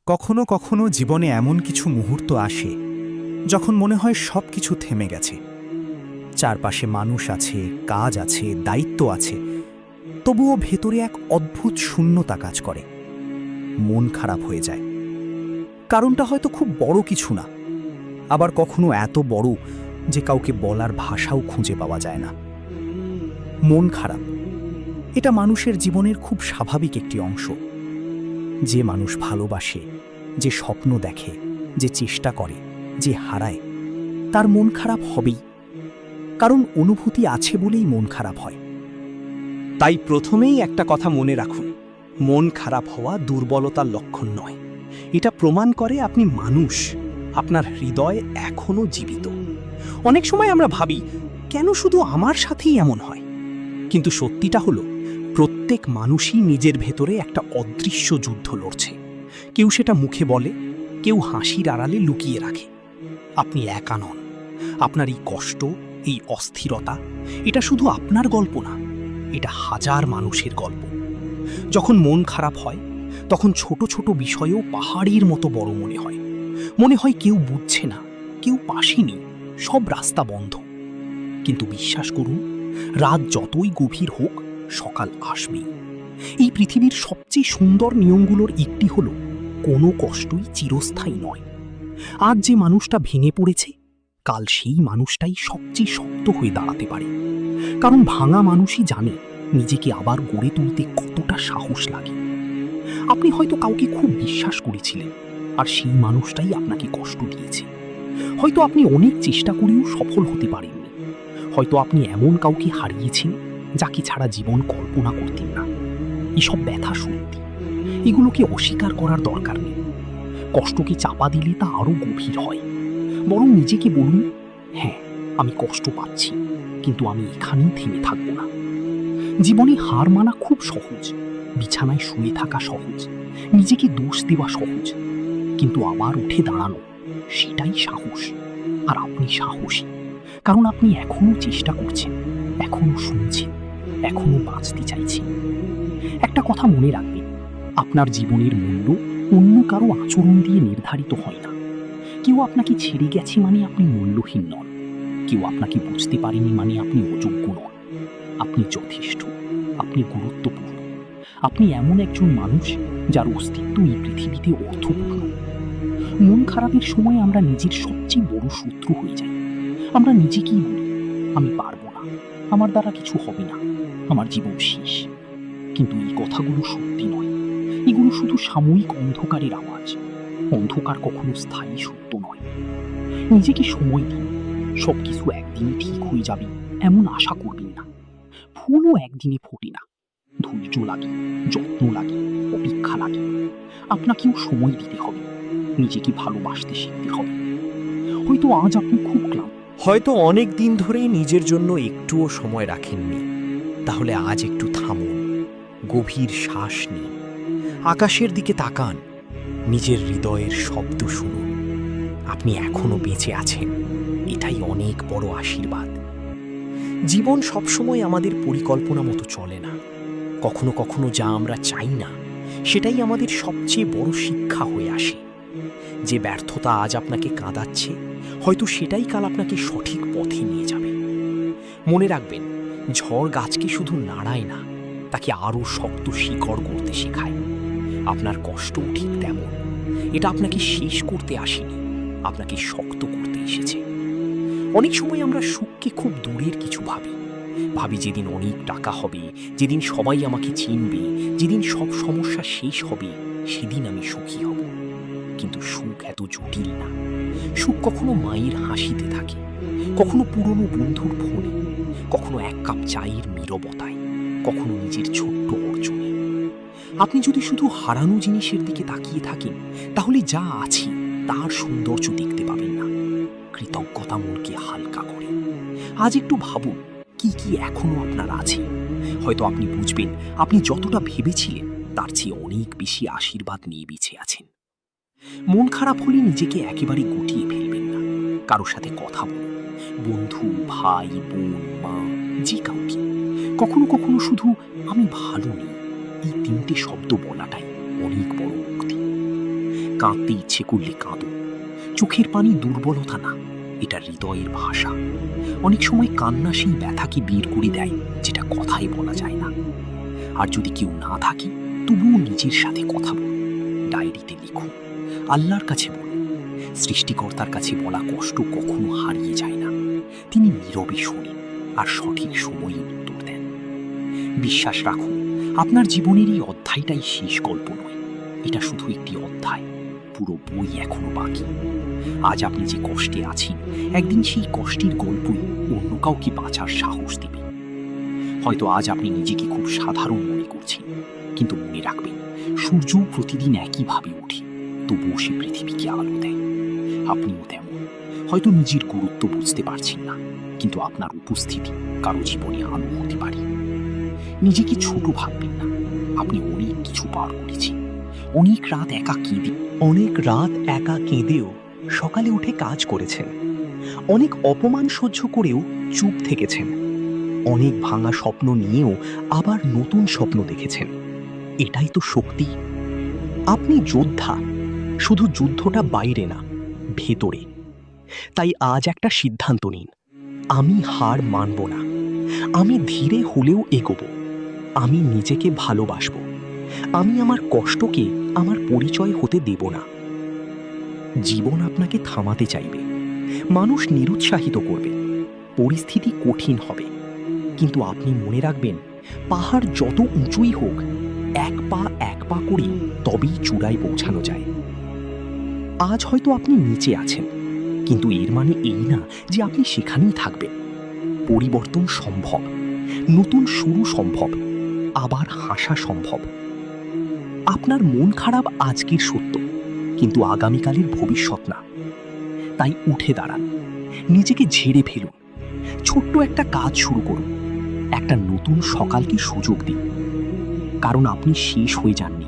কখনো কখনো জীবনে এমন কিছু মুহূর্ত আসে যখন মনে হয় সব কিছু থেমে গেছে। চারপাশে মানুষ আছে, কাজ আছে, দায়িত্ব আছে, তবুও ভেতরে এক অদ্ভুত শূন্যতা কাজ করে। মন খারাপ হয়ে যায়। কারণটা হয়তো খুব বড় কিছু না, আবার কখনো এত বড় যে কাউকে বলার ভাষাও খুঁজে পাওয়া যায় না। মন খারাপ, এটা মানুষের জীবনের খুব স্বাভাবিক একটি অংশ। যে মানুষ ভালোবাসে, যে স্বপ্ন দেখে, যে চেষ্টা করে, যে হারায়, তার মন খারাপ হবেই। কারণ অনুভূতি আছে বলেই মন খারাপ হয়। তাই প্রথমেই একটা কথা মনে রাখুন, মন খারাপ হওয়া দুর্বলতার লক্ষণ নয়। এটা প্রমাণ করে আপনি মানুষ, আপনার হৃদয় এখনো জীবিত। অনেক সময় আমরা ভাবি, কেন শুধু আমার সাথেই এমন হয়? কিন্তু সত্যিটা হলো, প্রত্যেক মানুষই নিজের ভেতরে একটা অদৃশ্য যুদ্ধ লড়ছে। কেউ সেটা মুখে বলে, কেউ হাসির আড়ালে লুকিয়ে রাখে। আপনি একা নন। আপনার এই কষ্ট, এই অস্থিরতা, এটা শুধু আপনার গল্প না, এটা হাজার মানুষের গল্প। যখন মন খারাপ হয়, তখন ছোট ছোট বিষয়েও পাহাড়ের মতো বড় মনে হয়। মনে হয় কেউ বুঝছে না, কেউ পাশে নেই, সব রাস্তা বন্ধ। কিন্তু বিশ্বাস করুন, রাত যতই গভীর হোক, সকাল আসবেই। এই পৃথিবীর সবচেয়ে সুন্দর নিয়মগুলোর একটি হলো, কোনো কষ্টই চিরস্থায়ী নয়। আজ যে মানুষটা ভেঙে পড়েছে, কাল সেই মানুষটাই সবচেয়ে শক্ত হয়ে দাঁড়াতে পারে। কারণ ভাঙা মানুষই জানে নিজেকে আবার গড়ে তুলতে কতটা সাহস লাগে। আপনি হয়তো কাউকে খুব বিশ্বাস করেছিলেন, আর সেই মানুষটাই আপনাকে কষ্ট দিয়েছে। হয়তো আপনি অনেক চেষ্টা করেও সফল হতে পারেননি। হয়তো আপনি এমন কাউকে হারিয়েছেন যাকে ছাড়া জীবন কল্পনা করতেন না। এসব ব্যথা সত্যি, এগুলোকে অস্বীকার করার দরকার নেই। কষ্টকে চাপা দিলে তা আরো গভীর হয়। বরং নিজেকে বলুন, হ্যাঁ, আমি কষ্ট পাচ্ছি, কিন্তু আমি এখানেই থেমে থাকব না। জীবনে হার মানা খুব সহজ, বিছানায় শুয়ে থাকা সহজ, নিজেকে দোষ দেওয়া সহজ, কিন্তু আবার উঠে দাঁড়ানো, সেটাই সাহস। আর আপনি সাহসী, কারণ আপনি এখনো চেষ্টা করছেন, এখনো শুনছেন, এখনো বাঁচতে চাইছেন। একটা কথা মনে রাখবেন, আপনার জীবনের মূল্য অন্য কারো আচরণ দিয়ে নির্ধারিত হয় না। কেউ আপনাকে ছেড়ে গেছে মানে আপনি মূল্যহীন নন। কেউ আপনাকে বুঝতে পারেনি মানে আপনি অযোগ্য নন। আপনি যথেষ্ট, আপনি গুরুত্বপূর্ণ। আপনি এমন একজন মানুষ যার অস্তিত্ব এই পৃথিবীতে অর্থপূর্ণ। মন খারাপের সময় আমরা নিজের সবচেয়ে বড় শত্রু হয়ে যাই। আমরা নিজেকেই বলি, আমি পারবো না, আমার দ্বারা কিছু হবে না, আমার জীবন শেষ। কিন্তু এই কথাগুলো সত্যি নয়। এগুলো শুধু সাময়িক অন্ধকারের আওয়াজ। অন্ধকার কখনো স্থায়ী সত্য নয়। নিজেকে সময় দিন, সবকিছু একদিন ঠিক হয়ে যাবে এমন আশা করবেন না। ফুলও একদিনে ফোটে না। ধৈর্য লাগে, যত্ন লাগে, অপেক্ষা লাগে। আপনাকেও সময় দিতে হবে, নিজেকে ভালোবাসতে শিখতে হবে। হয়তো আজ আপনি খুব ক্লান্ত, হয়তো অনেক দিন ধরেই নিজের জন্য একটুও সময় রাখেননি। তাহলে আজ একটু থামুন, গভীর শ্বাস নিন, আকাশের দিকে তাকান, নিজের হৃদয়ের শব্দ শুনুন। আপনি এখনো বেঁচে আছেন, এটাই অনেক বড় আশীর্বাদ। জীবন সবসময় আমাদের পরিকল্পনা মতো চলে না। কখনো কখনো যা আমরা চাই না, সেটাই আমাদের সবচেয়ে বড় শিক্ষা হয়ে আসে। যে ব্যর্থতা আজ আপনাকে কাঁদাচ্ছে, হয়তো সেটাই কাল আপনাকে সঠিক পথে নিয়ে যাবে। মনে রাখবেন, ঝড় গাছকে শুধু নাড়ায় না, তাকে আরও শক্ত শিকড় করতে শেখায়। আপনার কষ্টও ঠিক তেমন। এটা আপনাকে শেষ করতে আসেনি, আপনাকে শক্ত করতে এসেছে। অনেক সময় আমরা সুখকে খুব দূরের কিছু ভাবি। ভাবি যেদিন অনেক টাকা হবে, যেদিন সবাই আমাকে চিনবে, যেদিন সব সমস্যা শেষ হবে, সেদিন আমি সুখী হব। কিন্তু সুখ এত জটিল না। সুখ কখনো মায়ের হাসিতে থাকে, কখনো পুরনো বন্ধুর ফোনে, কখনো এক কাপ চায়ের নীরবতায়, কখনো নিজের ছোট্ট অর্জনে। আপনি যদি শুধু হারানো জিনিসের দিকে তাকিয়ে থাকেন, তাহলে যা আছে তার সৌন্দর্য দেখতে পাবেন না। কৃতজ্ঞতা মনকে হালকা করে। আজ একটু ভাবুন, কি কি এখনো আপনার আছে। হয়তো আপনি বুঝবেন, আপনি যতটা ভেবেছিলেন তার চেয়ে অনেক বেশি আশীর্বাদ নিয়ে বেঁচে আছেন। মন খারাপ হলে নিজেকে একেবারে গুটিয়ে ফেলবেন না। কারোর সাথে কথা বলুন, বন্ধু, ভাই, বোন, মা, যে কাউকে। কখনো কখনো শুধু আমি ভালো নেই, এই তিনটে শব্দ বলাটাই অনেক বড় মুক্তি। কাঁদতে ইচ্ছে করলে কাঁদুন। চোখের পানি দুর্বলতা না, এটা হৃদয়ের ভাষা। অনেক সময় কান্না সেই ব্যথাকে বের করে দেয় যেটা কথাই বলা যায় না। আর যদি কেউ না থাকে, তবুও নিজের সাথে কথা বলুন, ডায়েরিতে লিখুন, আল্লাহর কাছে বলুন। সৃষ্টিকর্তার কাছে বলা কষ্ট কখনো হারিয়ে যায় না। তিনি নীরবে শোনেন আর সঠিক সময়ে উত্তর দেন। বিশ্বাস রাখুন, আপনার জীবনের এই অধ্যায়টাই শেষ গল্প নয়, এটা শুধু একটি অধ্যায়। পুরো বই এখনো বাকি। আজ আপনি যে কষ্টে আছেন, একদিন সেই কষ্টের গল্পই অন্য কাউকে বাঁচার সাহস দেবে। হয়তো আজ আপনি নিজেকে খুব সাধারণ মনে করছেন, কিন্তু মনে রাখবেন, সূর্যও প্রতিদিন একইভাবে ওঠে, তবুও সে পৃথিবীকে আলো দেয়। আপনিও তেমন। হয়তো নিজের গুরুত্ব বুঝতে পারছেন না, কিন্তু আপনার উপস্থিতি কারো জীবনে আলো হতে পারে। নিজেকে ছোট ভাববেন না, আপনি অনেক কিছু পার করেছেন। অনেক রাত একা কেঁদেও সকালে উঠে কাজ করেছেন। অনেক অপমান সহ্য করেও চুপ থেকেছেন। অনেক ভাঙা স্বপ্ন নিয়েও আবার নতুন স্বপ্ন দেখেছেন। এটাই তো শক্তি। আপনি যোদ্ধা, শুধু যুদ্ধটা বাইরে না, ভেতরে। তাই আজ একটা সিদ্ধান্ত নিন, আমি হার মানব না। আমি ধীরে হলেও এগোবো। আমি নিজেকে ভালোবাসবো। আমি আমার কষ্টকে আমার পরিচয় হতে দেব না। জীবন আপনাকে থামাতে চাইবে, মানুষ নিরুৎসাহিত করবে, পরিস্থিতি কঠিন হবে, কিন্তু আপনি মনে রাখবেন, পাহাড় যত উঁচুই হোক, এক পা করি তবেই চূড়ায় পৌঁছানো যায়। আজ হয়তো আপনি নিচে আছেন, কিন্তু এর মানে এই না যে আপনি সেখানেই থাকবেন। পরিবর্তন সম্ভব, নতুন শুরু সম্ভব, আবার হাসা সম্ভব। আপনার মন খারাপ আজকের সত্য, কিন্তু আগামীকালের ভবিষ্যৎ না। তাই উঠে দাঁড়ান, নিজেকে ঝেড়ে ফেলুন, ছোট্ট একটা কাজ শুরু করুন, একটা নতুন সকালকে সুযোগ দিন। কারণ আপনি শেষ হয়ে যাননি,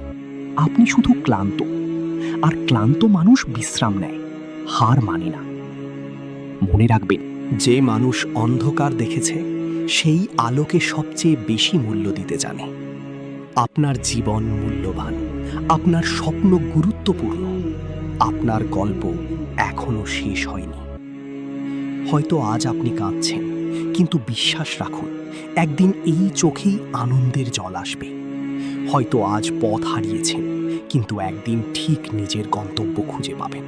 আপনি শুধু ক্লান্ত। আর ক্লান্ত মানুষ বিশ্রাম নেয়, হার মানে না। মনে রাখবেন, যে মানুষ অন্ধকার দেখেছে, সেই আলোকে সবচেয়ে বেশি মূল্য দিতে জানে। আপনার জীবন মূল্যবান, আপনার স্বপ্ন গুরুত্বপূর্ণ, আপনার গল্প এখনো শেষ হয়নি। হয়তো আজ আপনি কাঁদছেন, কিন্তু বিশ্বাস রাখুন, একদিন এই চোখেই আনন্দের জল আসবে। হয়তো আজ পথ হারিয়েছেন, কিন্তু একদিন ঠিক নিজের গন্তব্য খুঁজে পাবেন।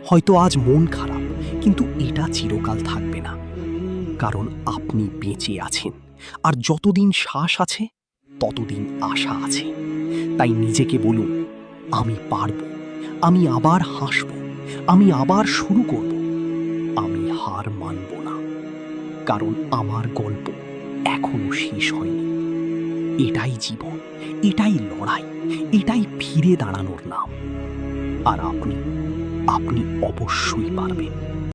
হয়তো আজ মন খারাপ, কিন্তু এটা চিরকাল থাকবে না, কারণ আপনি বেঁচে আছেন। আর যতদিন শ্বাস আছে, ততদিন আশা আছে। তাই নিজেকে বলুন, আমি পারব, আমি আবার হাসব, আমি আবার শুরু করব। আমি হার মানব না, কারণ আমার গল্প এখনো শেষ হয়নি। এটাই জীবন, এটাই লড়াই, এটাই ফিরে দাঁড়ানোর নাম। আর আপনি অবশ্যই পারবেন।